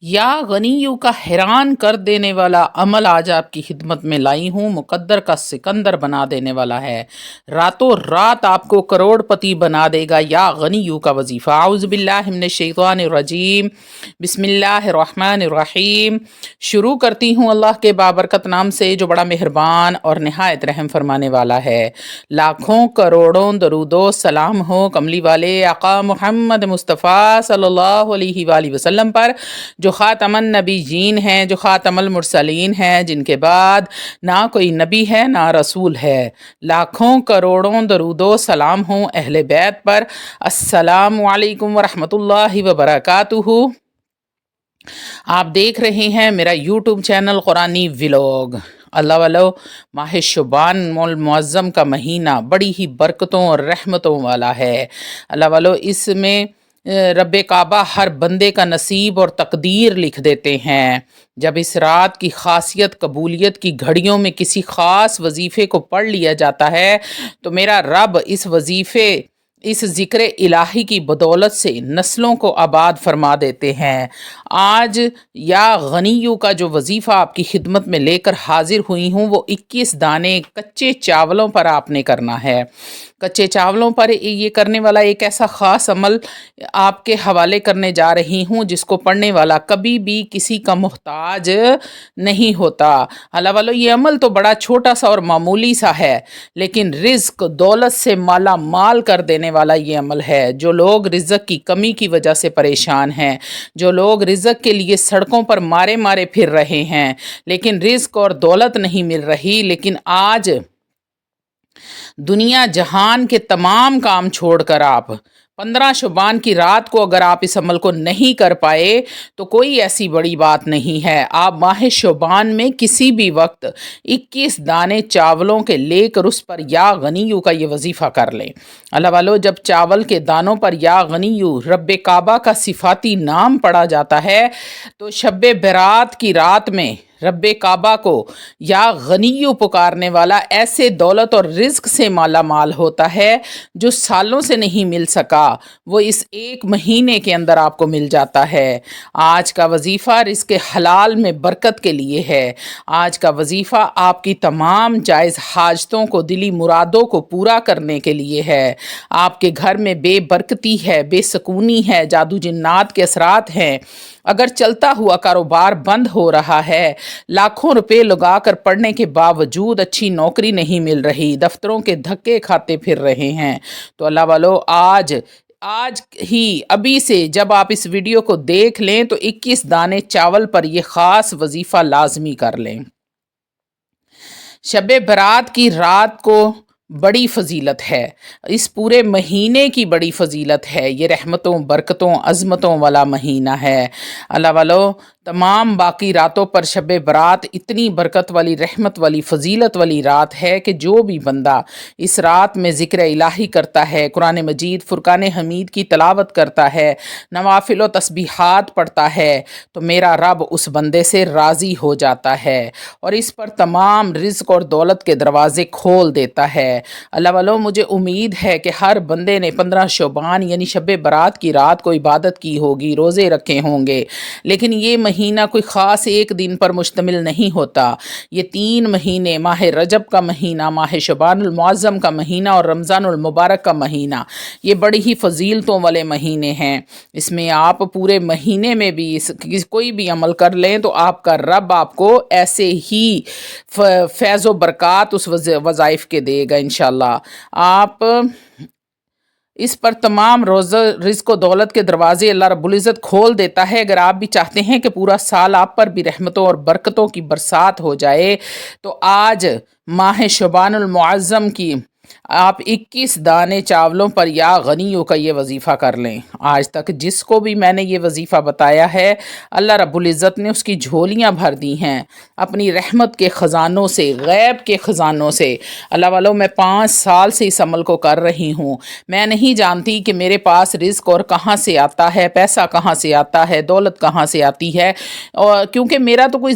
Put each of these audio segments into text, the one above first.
یا غنیوں کا حیران کر دینے والا عمل آج آپ کی خدمت میں لائی ہوں، مقدر کا سکندر بنا دینے والا ہے، راتوں رات آپ کو کروڑ پتی بنا دے گا۔ یا غنیوں کا وظیفہ۔ اعوذ باللہ من الشیطان الرجیم، بسم اللہ الرحمن الرحیم۔ شروع کرتی ہوں اللہ کے بابرکت نام سے جو بڑا مہربان اور نہایت رحم فرمانے والا ہے۔ لاکھوں کروڑوں درود و سلام ہو کملی والے آقا محمد مصطفیٰ صلی اللہ علیہ وآلہ وسلم پر، جو خاتم النبیین ہیں، جو خاتم المرسلین ہیں، جن کے بعد نہ کوئی نبی ہے نہ رسول ہے۔ لاکھوں کروڑوں درود و سلام ہوں اہل بیت پر۔ السلام علیکم ورحمۃ اللہ وبرکاتہ۔ آپ دیکھ رہے ہیں میرا یوٹیوب چینل قرآنی ولاگ۔ اللہ والو، ماہ شعبان المعظم کا مہینہ بڑی ہی برکتوں اور رحمتوں والا ہے۔ اللہ والو، اس میں رب کعبہ ہر بندے کا نصیب اور تقدیر لکھ دیتے ہیں۔ جب اس رات کی خاصیت قبولیت کی گھڑیوں میں کسی خاص وظیفے کو پڑھ لیا جاتا ہے تو میرا رب اس ذکر الہی کی بدولت سے نسلوں کو آباد فرما دیتے ہیں۔ آج یا غنیوں کا جو وظیفہ آپ کی خدمت میں لے کر حاضر ہوئی ہوں، وہ 21 دانے کچے چاولوں پر آپ نے کرنا ہے۔ کچے چاولوں پر یہ کرنے والا ایک ایسا خاص عمل آپ کے حوالے کرنے جا رہی ہوں جس کو پڑھنے والا کبھی بھی کسی کا محتاج نہیں ہوتا۔ اللہ والو، یہ عمل تو بڑا چھوٹا سا اور معمولی سا ہے، لیکن رزق دولت سے مالا مال کر دینے والا یہ عمل ہے۔ جو لوگ رزق کی کمی کی وجہ سے پریشان ہیں، جو لوگ رزق کے لیے سڑکوں پر مارے مارے پھر رہے ہیں، لیکن رزق اور دولت نہیں مل رہی، لیکن آج دنیا جہان کے تمام کام چھوڑ کر آپ 15 شعبان کی رات کو اگر آپ اس عمل کو نہیں کر پائے تو کوئی ایسی بڑی بات نہیں ہے۔ آپ ماہ شعبان میں کسی بھی وقت 21 دانے چاولوں کے لے کر اس پر یا غنیو کا یہ وظیفہ کر لیں۔ اللہ والو، جب چاول کے دانوں پر یا غنیو رب کعبہ کا صفاتی نام پڑا جاتا ہے تو شب برات کی رات میں رب کعبہ کو یا غنیو پکارنے والا ایسے دولت اور رزق سے مالا مال ہوتا ہے جو سالوں سے نہیں مل سکا، وہ اس ایک مہینے کے اندر آپ کو مل جاتا ہے۔ آج کا وظیفہ رزق حلال میں برکت کے لیے ہے۔ آج کا وظیفہ آپ کی تمام جائز حاجتوں کو، دلی مرادوں کو پورا کرنے کے لیے ہے۔ آپ کے گھر میں بے برکتی ہے، بے سکونی ہے، جادو جنات کے اثرات ہیں، اگر چلتا ہوا کاروبار بند ہو رہا ہے، لاکھوں روپے لگا کر پڑھنے کے باوجود اچھی نوکری نہیں مل رہی، دفتروں کے دھکے کھاتے پھر رہے ہیں، تو اللہ والو، آج ہی ابھی سے جب آپ اس ویڈیو کو دیکھ لیں تو 21 دانے چاول پر یہ خاص وظیفہ لازمی کر لیں۔ شب برات کی رات کو بڑی فضیلت ہے، اس پورے مہینے کی بڑی فضیلت ہے۔ یہ رحمتوں، برکتوں، عظمتوں والا مہینہ ہے۔ اللہ والو، تمام باقی راتوں پر شب برات اتنی برکت والی، رحمت والی، فضیلت والی رات ہے کہ جو بھی بندہ اس رات میں ذکر الہی کرتا ہے، قرآن مجید فرقان حمید کی تلاوت کرتا ہے، نوافل و تسبیحات پڑھتا ہے، تو میرا رب اس بندے سے راضی ہو جاتا ہے اور اس پر تمام رزق اور دولت کے دروازے کھول دیتا ہے۔ اللہ والو، مجھے امید ہے کہ ہر بندے نے 15 شعبان یعنی شب برات کی رات کو عبادت کی ہوگی، روزے رکھے ہوں گے، لیکن یہ مہینہ کوئی خاص ایک دن پر مشتمل نہیں ہوتا۔ یہ 3 مہینے، ماہ رجب کا مہینہ، ماہ شعبان المعظم کا مہینہ اور رمضان المبارک کا مہینہ، یہ بڑی ہی فضیلتوں والے مہینے ہیں۔ اس میں آپ پورے مہینے میں بھی کوئی بھی عمل کر لیں تو آپ کا رب آپ کو ایسے ہی فیض و برکات اس وظائف کے دے گا انشاءاللہ۔ آپ اس پر تمام رزق و دولت کے دروازے اللہ رب العزت کھول دیتا ہے۔ اگر آپ بھی چاہتے ہیں کہ پورا سال آپ پر بھی رحمتوں اور برکتوں کی برسات ہو جائے تو آج ماہ شعبان المعظم کی آپ 21 دانے چاولوں پر یا غنیوں کا یہ وظیفہ کر لیں۔ آج تک جس کو بھی میں نے یہ وظیفہ بتایا ہے، اللہ رب العزت نے اس کی جھولیاں بھر دی ہیں اپنی رحمت کے خزانوں سے، غیب کے خزانوں سے۔ اللہ والو، میں 5 سال سے اس عمل کو کر رہی ہوں۔ میں نہیں جانتی کہ میرے پاس رزق اور کہاں سے آتا ہے، پیسہ کہاں سے آتا ہے، دولت کہاں سے آتی ہے، اور کیونکہ میرا تو کوئی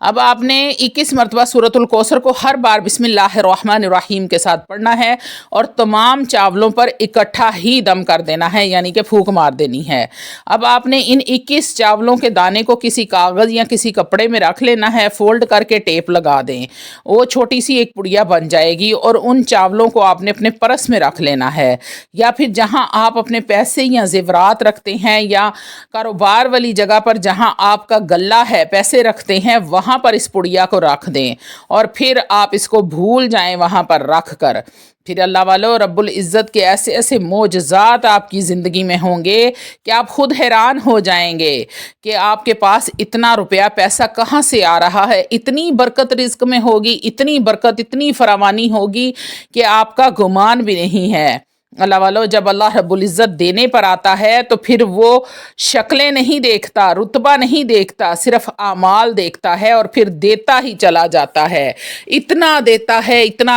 اب آپ نے 21 مرتبہ سورۃ الکوثر کو ہر بار بسم اللہ الرحمن الرحیم کے ساتھ پڑھنا ہے اور تمام چاولوں پر اکٹھا ہی دم کر دینا ہے، یعنی کہ پھونک مار دینی ہے۔ اب آپ نے ان 21 چاولوں کے دانے کو کسی کاغذ یا کسی کپڑے میں رکھ لینا ہے، فولڈ کر کے ٹیپ لگا دیں، وہ چھوٹی سی ایک پڑیا بن جائے گی، اور ان چاولوں کو آپ نے اپنے پرس میں رکھ لینا ہے، یا پھر جہاں آپ اپنے پیسے یا زیورات رکھتے ہیں یا کاروبار والی جگہ پر جہاں آپ کا گلہ ہے، پیسے رکھتے ہیں، وہاں پر اس پڑیا کو رکھ دیں، اور پھر آپ اس کو بھول جائیں وہاں پر رکھ کر۔ پھر اللہ والو، رب العزت کے ایسے ایسے معجزات آپ کی زندگی میں ہوں گے کہ آپ خود حیران ہو جائیں گے کہ آپ کے پاس اتنا روپیہ پیسہ کہاں سے آ رہا ہے، اتنی برکت رزق میں ہوگی، اتنی برکت، اتنی فراوانی ہوگی کہ آپ کا گمان بھی نہیں ہے۔ اللہ والو، جب اللہ رب العزت دینے پر آتا ہے تو پھر وہ شکلیں نہیں دیکھتا، رتبہ نہیں دیکھتا، صرف اعمال دیکھتا ہے، اور پھر دیتا ہی چلا جاتا ہے، اتنا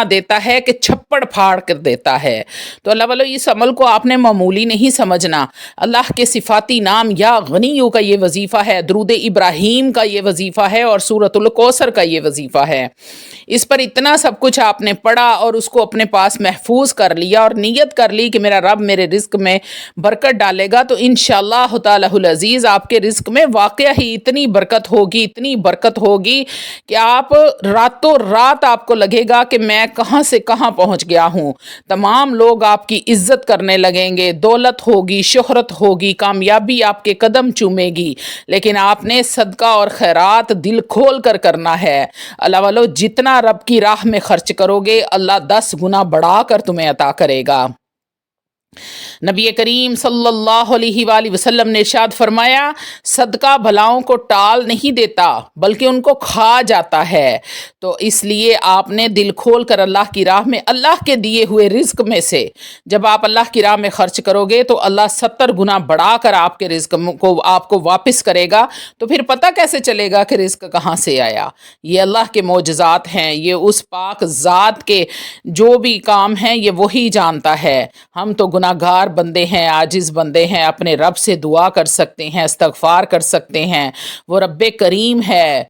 دیتا ہے کہ چھپڑ پھاڑ کر دیتا ہے۔ تو اللہ والو، اس عمل کو آپ نے معمولی نہیں سمجھنا۔ اللہ کے صفاتی نام یا غنیو کا یہ وظیفہ ہے، درود ابراہیم کا یہ وظیفہ ہے، اور سورۃ الکوثر کا یہ وظیفہ ہے۔ اس پر اتنا سب کچھ آپ نے پڑھا اور اس کو اپنے پاس محفوظ کر لیا اور نیت کر لی کہ میرا رب میرے رزق میں برکت ڈالے گا، تو انشاءاللہ تعالی العزیز آپ کے رزق میں واقعہ ہی اتنی برکت ہوگی کہ آپ راتوں رات آپ کو لگے گا کہ میں کہاں سے کہاں پہنچ گیا ہوں۔ تمام لوگ آپ کی عزت کرنے لگیں گے، دولت ہوگی، شہرت ہوگی، کامیابی آپ کے قدم چومے گی، لیکن آپ نے صدقہ اور خیرات دل کھول کر کرنا ہے۔ اللہ والو، جتنا رب کی راہ میں خرچ کرو گے، اللہ 10 گنا بڑھا کر تمہیں عطا کرے گا۔ نبی کریم صلی اللہ علیہ وآلہ وسلم نے ارشاد فرمایا، صدقہ بھلاؤں کو ٹال نہیں دیتا بلکہ ان کو کھا جاتا ہے۔ تو اس لیے آپ نے دل کھول کر اللہ کی راہ میں اللہ کے دیے ہوئے رزق میں سے جب آپ اللہ کی راہ میں خرچ کرو گے تو اللہ 70 گنا بڑھا کر آپ کے رزق کو آپ کو واپس کرے گا۔ تو پھر پتہ کیسے چلے گا کہ رزق کہاں سے آیا؟ یہ اللہ کے معجزات ہیں، یہ اس پاک ذات کے جو بھی کام ہیں یہ وہی جانتا ہے۔ ہم تو گناہگار بندے ہیں، عاجز بندے ہیں، اپنے رب سے دعا کر سکتے ہیں، استغفار کر سکتے ہیں، وہ رب کریم ہے۔